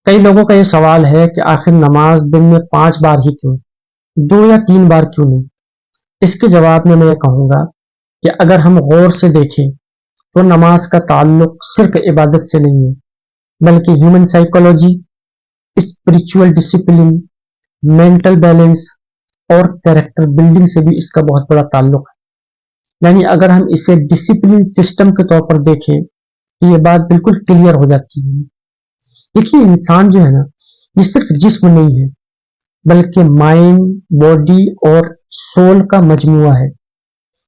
کئی لوگوں کا یہ سوال ہے کہ آخر نماز دن میں 5 بار ہی کیوں، 2 یا 3 بار کیوں نہیں؟ اس کے جواب میں یہ کہوں گا کہ اگر ہم غور سے دیکھیں تو نماز کا تعلق صرف عبادت سے نہیں ہے، بلکہ human psychology, spiritual discipline, mental balance اور کیریکٹر بلڈنگ سے بھی اس کا بہت بڑا تعلق ہے۔ یعنی اگر ہم اسے ڈسپلن سسٹم کے طور پر دیکھیں تو یہ بات بالکل کلیئر ہو جاتی ہے۔ دیکھیے، انسان جو ہے نا، یہ صرف جسم نہیں ہے بلکہ مائنڈ، باڈی اور سول کا مجموعہ ہے۔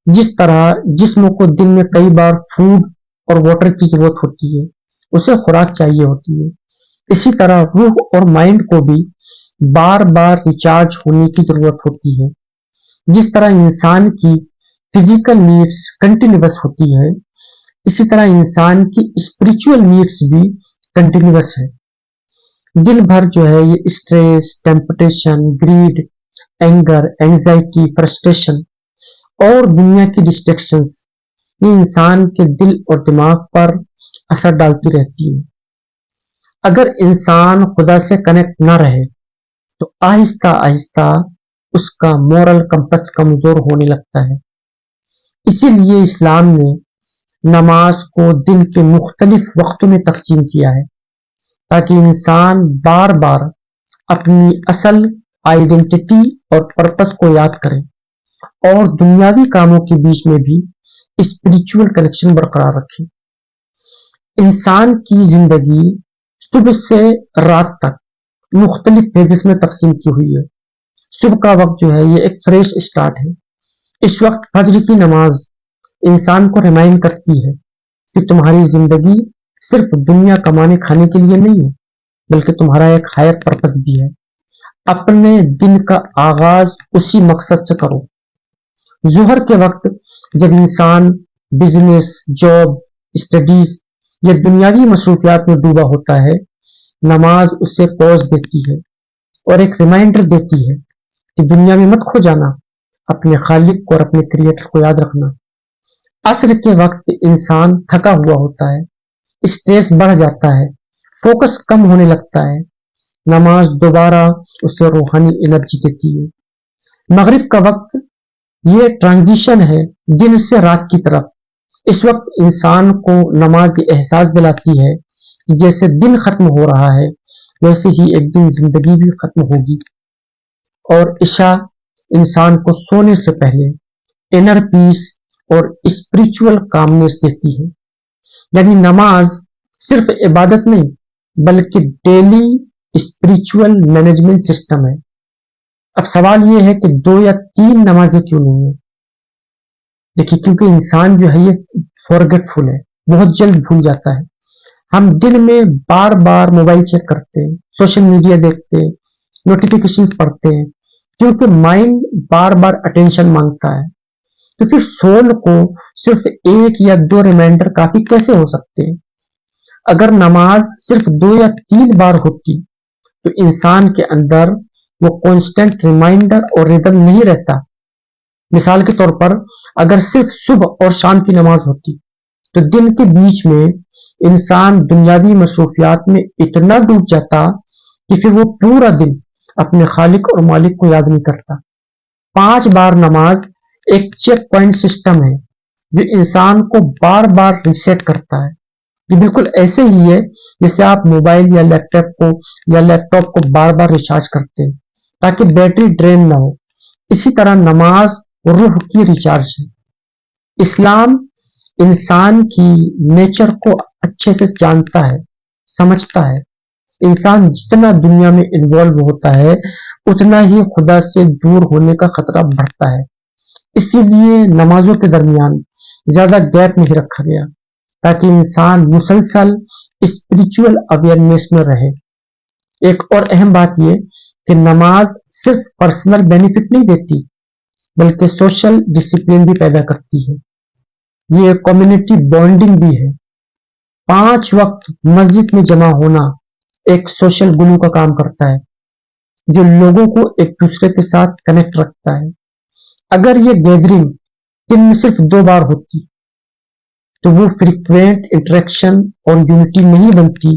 جس طرح جسم کو دن میں کئی بار فوڈ اور واٹر کی ضرورت ہوتی ہے، اسے خوراک چاہیے ہوتی ہے، اسی طرح روح اور مائنڈ کو بھی بار بار ریچارج ہونے کی ضرورت ہوتی ہے۔ جس طرح انسان کی فزیکل نیڈس کنٹینیوس ہوتی ہے، اسی طرح انسان کی اسپرچول نیڈس بھی کنٹینیوس ہے۔ دن بھر جو ہے یہ stress, temptation, greed, anger, anxiety, frustration اور دنیا کی ڈسٹریکشنز، یہ انسان کے دل اور دماغ پر اثر ڈالتی رہتی ہے۔ اگر انسان خدا سے کنیکٹ نہ رہے تو آہستہ آہستہ اس کا مورل کمپس کمزور ہونے لگتا ہے۔ اسی لیے اسلام نے نماز کو دن کے مختلف وقتوں میں تقسیم کیا ہے تاکہ انسان بار بار اپنی اصل آئیڈینٹی اور پرپس کو یاد کرے اور دنیاوی کاموں کے بیچ میں بھی اسپرچول کنیکشن برقرار رکھے۔ انسان کی زندگی صبح سے رات تک مختلف فیزز میں تقسیم کی ہوئی ہے۔ صبح کا وقت جو ہے یہ ایک فریش اسٹارٹ ہے۔ اس وقت فجر کی نماز انسان کو ریمائنڈ کرتی ہے کہ تمہاری زندگی صرف دنیا کمانے کھانے کے لیے نہیں ہے، بلکہ تمہارا ایک ہائر پرپس بھی ہے۔ اپنے دن کا آغاز اسی مقصد سے کرو۔ ظہر کے وقت جب انسان بزنس، جاب، اسٹڈیز یا دنیاوی مصروفیات میں ڈوبا ہوتا ہے، نماز اسے پوز دیتی ہے اور ایک ریمائنڈر دیتی ہے کہ دنیا میں مت کھو جانا، اپنے خالق کو اور اپنے کریٹر کو یاد رکھنا۔ عصر کے وقت انسان تھکا ہوا ہوتا ہے، اسٹریس بڑھ جاتا ہے، فوکس کم ہونے لگتا ہے۔ نماز دوبارہ اسے روحانی انرجی دیتی ہے۔ مغرب کا وقت یہ ٹرانزیشن ہے دن سے رات کی طرف۔ اس وقت انسان کو نماز یہ احساس دلاتی ہے کہ جیسے دن ختم ہو رہا ہے ویسے ہی ایک دن زندگی بھی ختم ہوگی۔ اور عشاء انسان کو سونے سے پہلے انر پیس اور اسپرچول کامنس دیتی ہے۔ یعنی نماز صرف عبادت نہیں بلکہ ڈیلی اسپرچول مینجمنٹ سسٹم ہے۔ اب سوال یہ ہے کہ 2 یا 3 نمازیں کیوں نہیں ہیں؟ دیکھیے، کیونکہ انسان جو ہے یہ فارگیٹ فل ہے، بہت جلد بھول جاتا ہے۔ ہم دن میں بار بار موبائل چیک کرتے ہیں، سوشل میڈیا دیکھتے ہیں، نوٹیفیکیشن پڑھتے ہیں، کیونکہ مائنڈ بار بار اٹینشن مانگتا ہے۔ تو پھر سول کو صرف 1 یا 2 ریمائنڈر کافی کیسے ہو سکتے ہیں؟ اگر نماز صرف 2 یا 3 بار ہوتی تو انسان کے اندر وہ کانسٹنٹ ریمائنڈر اور ریدم نہیں رہتا۔ مثال کے طور پر اگر صرف صبح اور شام کی نماز ہوتی تو دن کے بیچ میں انسان دنیاوی مصروفیات میں اتنا ڈوب جاتا کہ پھر وہ پورا دن اپنے خالق اور مالک کو یاد نہیں کرتا۔ 5 بار نماز ایک چیک پوائنٹ سسٹم ہے جو انسان کو بار بار ریسیٹ کرتا ہے۔ یہ بالکل ایسے ہی ہے جیسے آپ موبائل یا لیپ ٹاپ کو بار بار ریچارج کرتے ہیں تاکہ بیٹری ڈرین نہ ہو۔ اسی طرح نماز روح کی ریچارج ہے۔ اسلام انسان کی نیچر کو اچھے سے جانتا ہے، سمجھتا ہے۔ انسان جتنا دنیا میں انوالو ہوتا ہے اتنا ہی خدا سے دور ہونے کا خطرہ بڑھتا ہے۔ اسی لیے نمازوں کے درمیان زیادہ گیپ نہیں رکھا گیا تاکہ انسان مسلسل اسپرچول اویئرنیس میں رہے۔ ایک اور اہم بات یہ کہ نماز صرف پرسنل بینیفٹ نہیں دیتی بلکہ سوشل ڈسپلن بھی پیدا کرتی ہے۔ یہ کمیونٹی بانڈنگ بھی ہے۔ 5 وقت مسجد میں جمع ہونا ایک سوشل گلو کا کام کرتا ہے جو لوگوں کو ایک دوسرے کے ساتھ کنیکٹ رکھتا ہے۔ اگر یہ گیدرنگ دن میں صرف 2 بار ہوتی تو وہ فریکوینٹ انٹریکشن اور یونٹی نہیں بنتی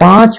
5